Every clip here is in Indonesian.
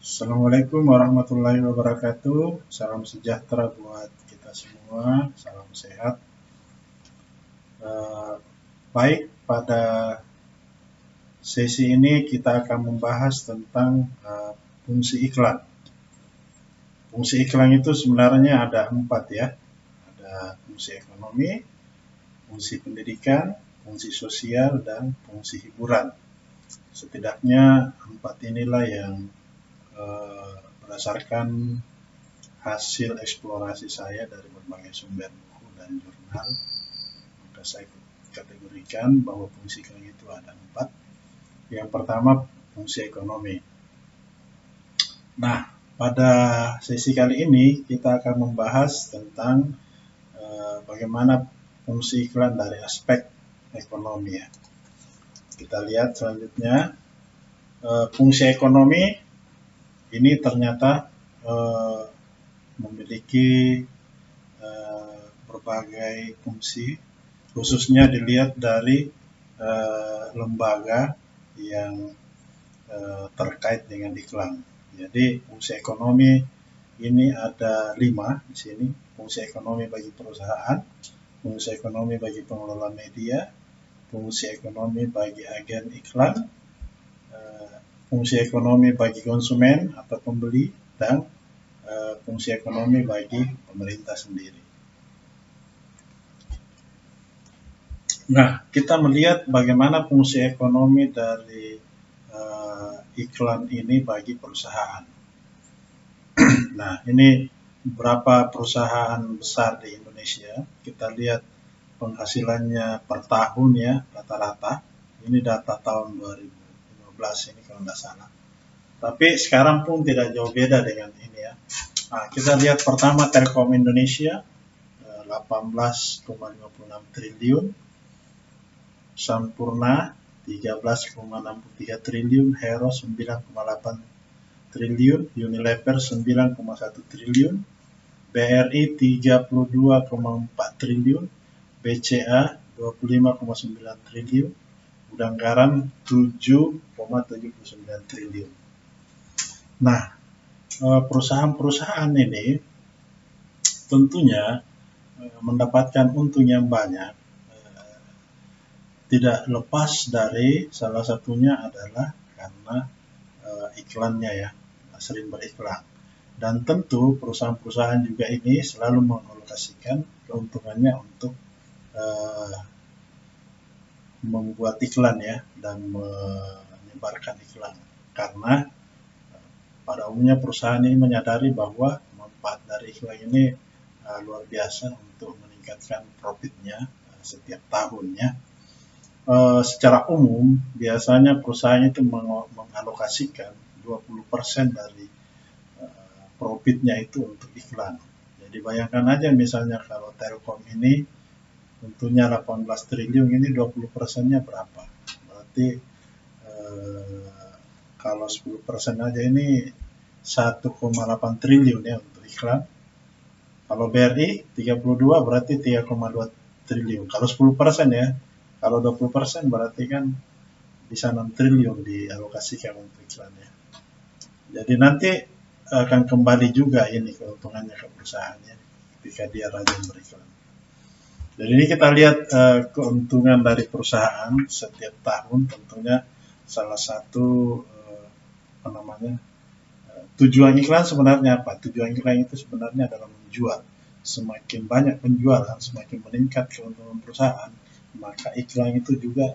Assalamualaikum warahmatullahi wabarakatuh. Salam sejahtera buat kita semua. Salam sehat. Baik, pada sesi ini kita akan membahas tentang fungsi iklan. Fungsi iklan itu sebenarnya ada 4 ya. Ada fungsi ekonomi, fungsi pendidikan, fungsi sosial, dan fungsi hiburan. Setidaknya 4 inilah yang berdasarkan hasil eksplorasi saya dari berbagai sumber buku dan jurnal, maka saya kategorikan bahwa fungsi iklan itu ada 4. Yang pertama, fungsi ekonomi. Nah, pada sesi kali ini kita akan membahas tentang bagaimana fungsi iklan dari aspek ekonomi ya. Kita lihat selanjutnya, fungsi ekonomi ini ternyata memiliki berbagai fungsi, khususnya dilihat dari lembaga yang terkait dengan iklan. Jadi fungsi ekonomi ini ada 5 di sini. Fungsi ekonomi bagi perusahaan, fungsi ekonomi bagi pengelola media, fungsi ekonomi bagi agen iklan, fungsi ekonomi bagi konsumen atau pembeli, dan fungsi ekonomi bagi pemerintah sendiri. Nah, kita melihat bagaimana fungsi ekonomi dari iklan ini bagi perusahaan. Nah, ini beberapa perusahaan besar di Indonesia. Kita lihat penghasilannya per tahun ya, rata-rata. Ini data tahun 2015 ini kalau nggak salah. Tapi sekarang pun tidak jauh beda dengan ini ya. Nah, kita lihat pertama Telkom Indonesia 18,56 triliun, Sampurna 13,63 triliun, Hero 9,8 triliun, Unilever 9,1 triliun, BRI 32,4 triliun, BCA 25,9 triliun, Gudang Garam 7,79 triliun. Nah, perusahaan-perusahaan ini tentunya mendapatkan untung yang banyak, tidak lepas dari salah satunya adalah karena iklannya ya, sering beriklan. Dan tentu perusahaan-perusahaan juga ini selalu mengalokasikan keuntungannya untuk membuat iklan ya, dan menyebarkan iklan. Karena pada umumnya perusahaan ini menyadari bahwa manfaat dari iklan ini luar biasa untuk meningkatkan profitnya setiap tahunnya. Secara umum biasanya perusahaan itu mengalokasikan 20% dari profitnya itu untuk iklan. Jadi bayangkan aja misalnya kalau Telkom ini tentunya 18 triliun, ini 20%-nya berapa? Berarti kalau 10% aja ini 1,8 triliun ya untuk iklan. Kalau BRI 32 berarti 3,2 triliun. Kalau 10% ya. Kalau 20% berarti kan bisa 6 triliun dialokasikan untuk iklan ya. Jadi nanti akan kembali juga ini keuntungannya ke perusahaannya ketika dia rajin beriklan. Jadi ini kita lihat keuntungan dari perusahaan setiap tahun. Tentunya salah satu tujuan iklan sebenarnya apa? Tujuan iklan itu sebenarnya adalah menjual. Semakin banyak penjualan, semakin meningkat keuntungan perusahaan, maka iklan itu juga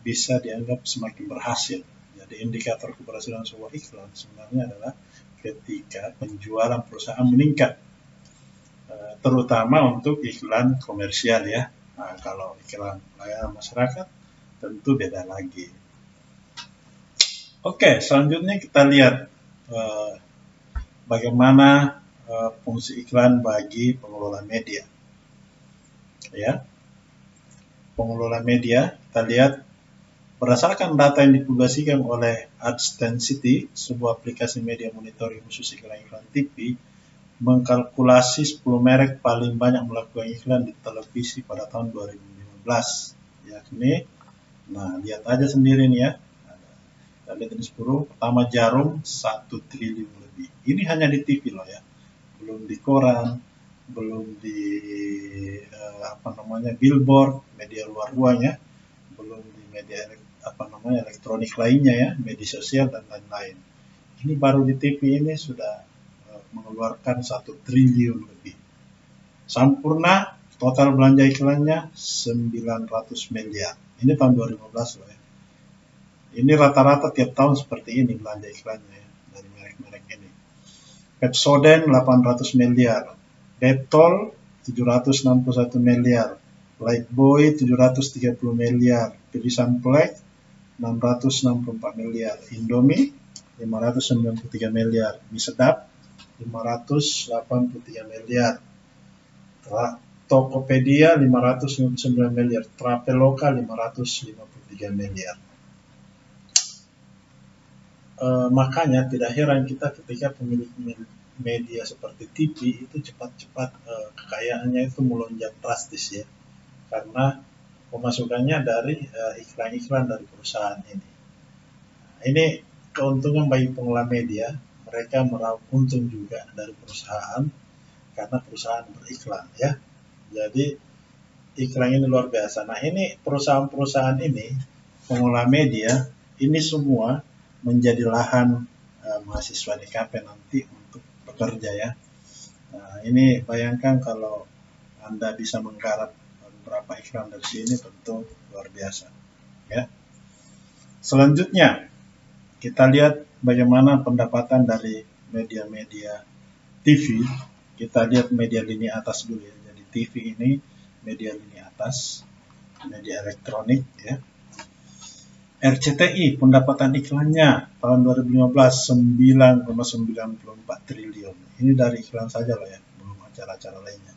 bisa dianggap semakin berhasil. Jadi indikator keberhasilan sebuah iklan sebenarnya adalah ketika penjualan perusahaan meningkat, terutama untuk iklan komersial ya. Nah, kalau iklan layanan masyarakat tentu beda lagi. Oke, selanjutnya kita lihat bagaimana fungsi iklan bagi pengelola media. Ya, pengelola media, kita lihat berdasarkan data yang dipublikasikan oleh AdStandCity, sebuah aplikasi media monitoring khusus iklan-iklan TV, mengkalkulasi 10 merek paling banyak melakukan iklan di televisi pada tahun 2015, yakni, nah lihat aja sendiri nih ya, Kita lihat ini 10. Pertama Jarum 1 triliun lebih. Ini hanya di TV loh ya, belum di koran, belum di billboard, media luar ruangnya, belum di media elektronik lainnya ya, media sosial dan lain-lain. Ini baru di TV ini sudah mengeluarkan 1 triliun lebih. Sampurna total belanja iklannya 900 miliar. Ini tahun 2015 loh ya. Ini rata-rata tiap tahun seperti ini belanja iklannya ya, dari merek-merek ini. Pepsodent 800 miliar, Dettol 761 miliar, Lifebuoy 730 miliar, Pirisan Black 664 miliar, Indomie 593 miliar, Mie Sedap 583 miliar, Tokopedia 559 miliar, Traveloka 553 miliar. Makanya tidak heran kita ketika pemilik media seperti TV itu cepat-cepat kekayaannya itu melonjak drastis ya, karena pemasukannya dari iklan-iklan dari perusahaan ini. Ini keuntungan bagi pengelola media, mereka meraup untung juga dari perusahaan karena perusahaan beriklan ya. Jadi iklan ini luar biasa. Nah ini perusahaan-perusahaan ini, pengelola media ini semua menjadi lahan mahasiswa DKP nanti untuk bekerja ya. Nah ini bayangkan kalau Anda bisa menggarap beberapa iklan dari sini, tentu luar biasa ya. Selanjutnya kita lihat bagaimana pendapatan dari media-media TV. Kita lihat media lini atas dulu ya. Jadi TV ini media lini atas, media elektronik ya. RCTI pendapatan iklannya tahun 2015 9,94 triliun. Ini dari iklan saja loh ya, belum acara-acara lainnya.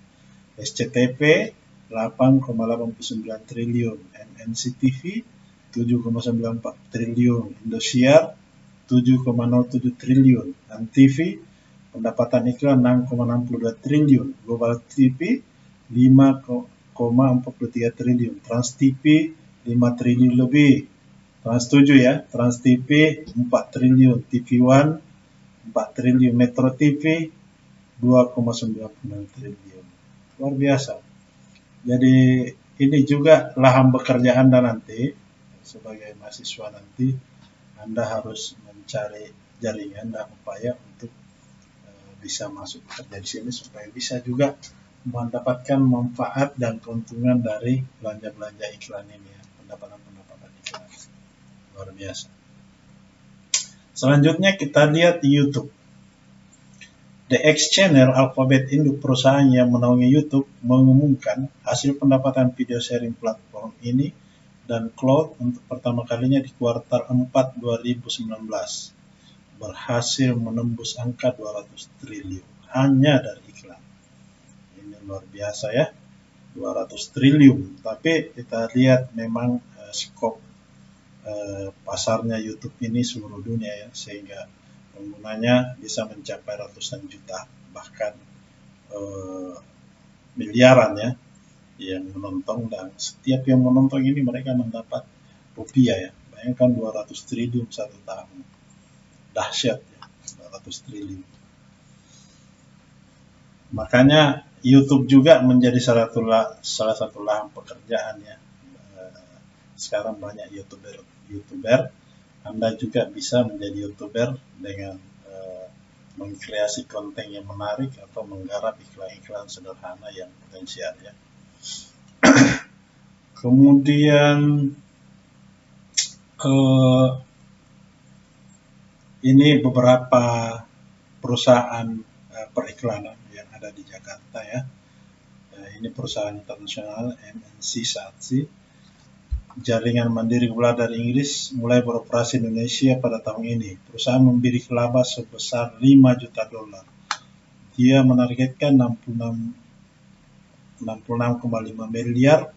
SCTV 8,89 triliun, MNC TV 7,94 triliun, Indosiar 7,07 triliun, Antv pendapatan iklan 6,62 triliun, Global TV 5,43 triliun, Trans TV 5 triliun lebih, Trans 7 ya, Trans TV 4 triliun, TV One 4 triliun, Metro TV 2,96 triliun. Luar biasa. Jadi ini juga lahan bekerja Anda nanti sebagai mahasiswa nanti. Anda harus mencari jaringan dan upaya untuk bisa masuk kerja di sini supaya bisa juga mendapatkan manfaat dan keuntungan dari belanja-belanja iklan ini ya, pendapatan iklan. Luar biasa. Selanjutnya kita lihat di YouTube. The X Channel, Alphabet induk perusahaan yang menaungi YouTube, mengumumkan hasil pendapatan video sharing platform ini dan cloud untuk pertama kalinya di kuartal 4 2019 berhasil menembus angka 200 triliun hanya dari iklan. Ini luar biasa ya, 200 triliun. Tapi kita lihat memang skop pasarnya YouTube ini seluruh dunia ya, sehingga penggunanya bisa mencapai ratusan juta, bahkan miliaran ya yang menonton, dan setiap yang menonton ini mereka mendapat rupiah ya. Bayangkan 200 triliun satu tahun. Dahsyat ya, 200 triliun. Makanya YouTube juga menjadi salah satu lahan pekerjaan ya. Sekarang banyak YouTuber. Anda juga bisa menjadi YouTuber dengan mengkreasi konten yang menarik atau menggarap iklan-iklan sederhana yang potensial ya. Kemudian ini beberapa perusahaan periklanan yang ada di Jakarta ya. Ini perusahaan internasional MNC Saatchi. Jaringan mandiri gula dari Inggris mulai beroperasi di Indonesia pada tahun ini. Perusahaan membidik laba sebesar 5 juta dolar. Dia menargetkan 66,5 miliar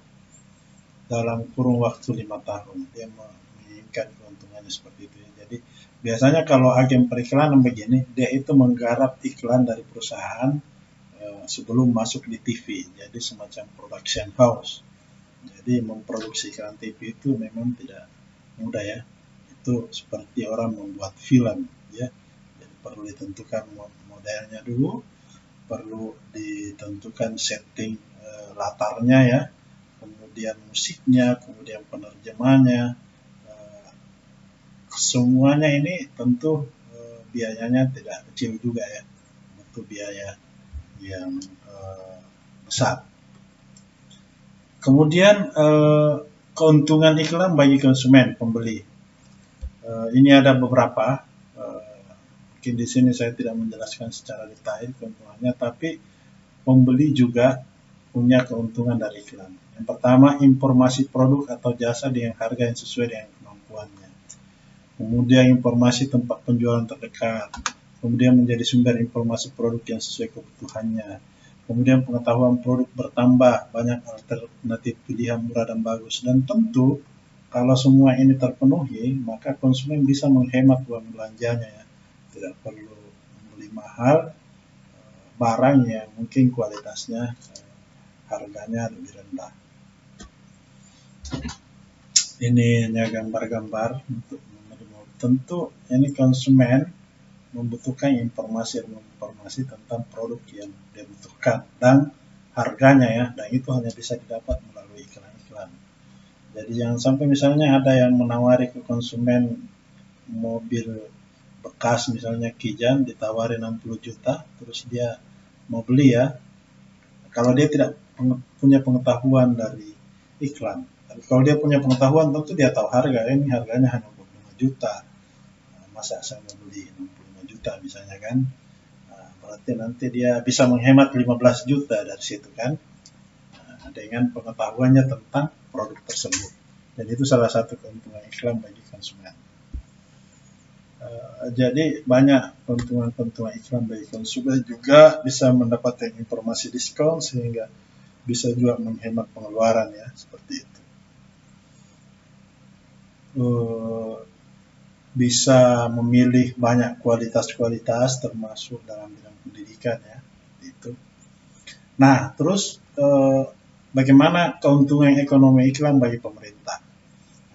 dalam kurun waktu 5 tahun. Dia menginginkan keuntungannya seperti itu. Jadi biasanya kalau agen periklanan begini, dia itu menggarap iklan dari perusahaan sebelum masuk di TV. Jadi semacam production house. Jadi memproduksi iklan TV itu memang tidak mudah ya. Itu seperti orang membuat film, ya. Jadi perlu ditentukan modelnya dulu, perlu ditentukan setting latarnya, ya, kemudian musiknya, kemudian penerjemahnya, semuanya ini tentu biayanya tidak kecil juga, ya, butuh biaya yang besar. Kemudian keuntungan iklan bagi konsumen pembeli. Ini ada beberapa. Mungkin di sini saya tidak menjelaskan secara detail keuntungannya, tapi pembeli juga punya keuntungan dari iklan. Yang pertama, informasi produk atau jasa dengan harga yang sesuai dengan kemampuannya. Kemudian informasi tempat penjualan terdekat. Kemudian menjadi sumber informasi produk yang sesuai kebutuhannya. Kemudian pengetahuan produk bertambah, banyak alternatif pilihan murah dan bagus. Dan tentu kalau semua ini terpenuhi, maka konsumen bisa menghemat uang belanjanya, ya. Tidak perlu membeli mahal barang yang mungkin kualitasnya harganya lebih rendah. Ini hanya gambar-gambar untuk menerima. Tentu ini konsumen membutuhkan informasi tentang produk yang dia butuhkan dan harganya, ya, dan itu hanya bisa didapat melalui iklan-iklan. Jadi jangan sampai misalnya ada yang menawari ke konsumen mobil bekas, misalnya Kijan, ditawari 60 juta, terus dia mau beli, ya. Kalau dia tidak punya pengetahuan dari iklan, tapi kalau dia punya pengetahuan, tentu dia tahu harga, ini harganya hanya 25 juta. Masa saya mau beli 65 juta misalnya, kan? Berarti nanti dia bisa menghemat 15 juta dari situ, kan? Dengan pengetahuannya tentang produk tersebut. Dan itu salah satu keuntungan iklan bagi konsumen. Jadi banyak keuntungan iklan bagi konsumen, juga bisa mendapatkan informasi diskon sehingga bisa juga menghemat pengeluaran, ya, seperti itu. Bisa memilih banyak kualitas termasuk dalam bidang pendidikan, ya, itu. Nah, terus bagaimana keuntungan ekonomi iklan bagi pemerintah?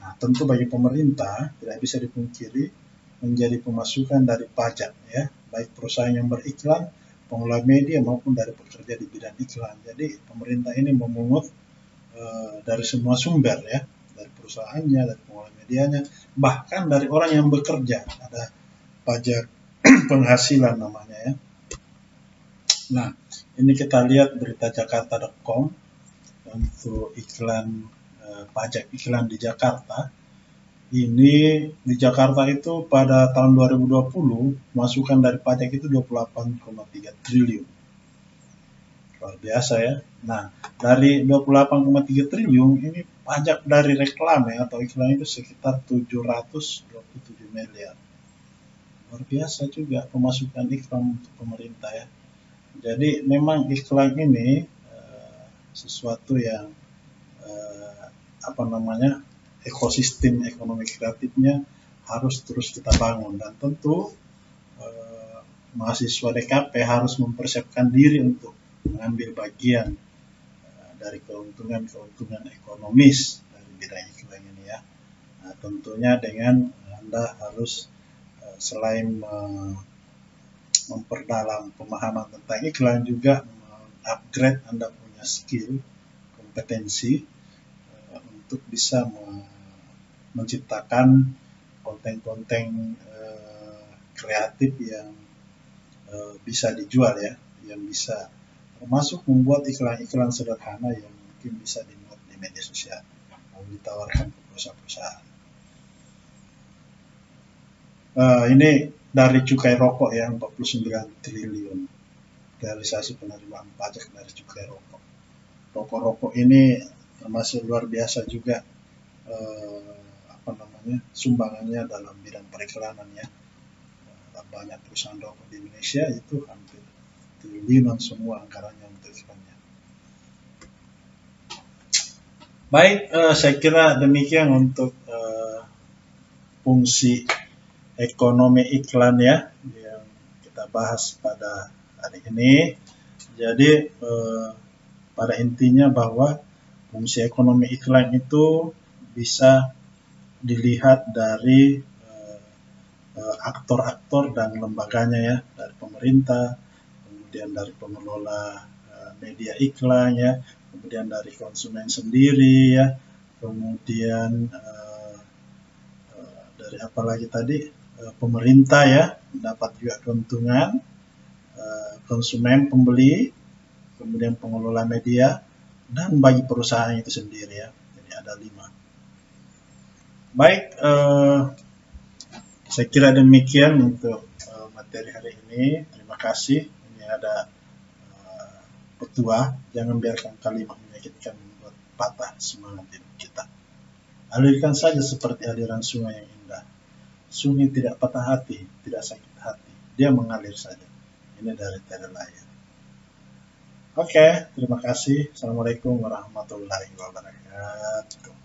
Nah, tentu bagi pemerintah tidak bisa dipungkiri menjadi pemasukan dari pajak, ya, baik perusahaan yang beriklan, pengelola media maupun dari pekerja di bidang iklan. Jadi pemerintah ini memungut dari semua sumber, ya, dari perusahaannya, dari pengelola medianya, bahkan dari orang yang bekerja, ada pajak penghasilan namanya, ya. Nah, ini kita lihat berita jakarta.com untuk iklan pajak iklan di Jakarta. Ini di Jakarta itu pada tahun 2020 masukan dari pajak itu 28,3 triliun. Luar biasa, ya. Nah, dari 28,3 triliun ini pajak dari reklam, ya, atau iklan itu sekitar 727 miliar. Luar biasa juga pemasukan iklan untuk pemerintah, ya. Jadi memang iklan ini sesuatu yang ekosistem ekonomi kreatifnya harus terus kita bangun, dan tentu mahasiswa DKP harus mempersiapkan diri untuk mengambil bagian dari keuntungan ekonomis dari bidang iklan ini, ya. Nah, tentunya dengan Anda harus selain memperdalam pemahaman tentang iklan, juga upgrade Anda punya skill, kompetensi untuk bisa menciptakan konten-konten kreatif yang bisa dijual, ya, yang bisa termasuk membuat iklan-iklan sederhana yang mungkin bisa dimuat di media sosial, lalu ditawarkan ke perusahaan-perusahaan. Ini dari cukai rokok, ya, 49 triliun realisasi penerimaan pajak dari cukai rokok. Rokok ini termasuk luar biasa juga sumbangannya dalam bidang periklanan, ya. Banyak perusahaan rokok di Indonesia itu hampir triliunan semua anggarannya untuk iklannya. Baik, saya kira demikian untuk fungsi ekonomi iklan, ya, yang kita bahas pada hari ini. Jadi pada intinya bahwa fungsi ekonomi iklan itu bisa dilihat dari aktor-aktor dan lembaganya ya, dari pemerintah, kemudian dari pengelola media iklan ya, kemudian dari konsumen sendiri ya, kemudian dari apa lagi tadi, pemerintah ya dapat juga keuntungan, konsumen pembeli, kemudian pengelola media, dan bagi perusahaan itu sendiri ya. Jadi ada 5. Baik, saya kira demikian untuk materi hari ini. Terima kasih. Ini ada petua, jangan biarkan kalimat menyakitkan membuat patah semangat hidup kita. Alirkan saja seperti aliran sungai yang indah. Sungai tidak patah hati, tidak sakit hati. Dia mengalir saja. Ini dari Terelia. Oke, terima kasih. Assalamualaikum warahmatullahi wabarakatuh.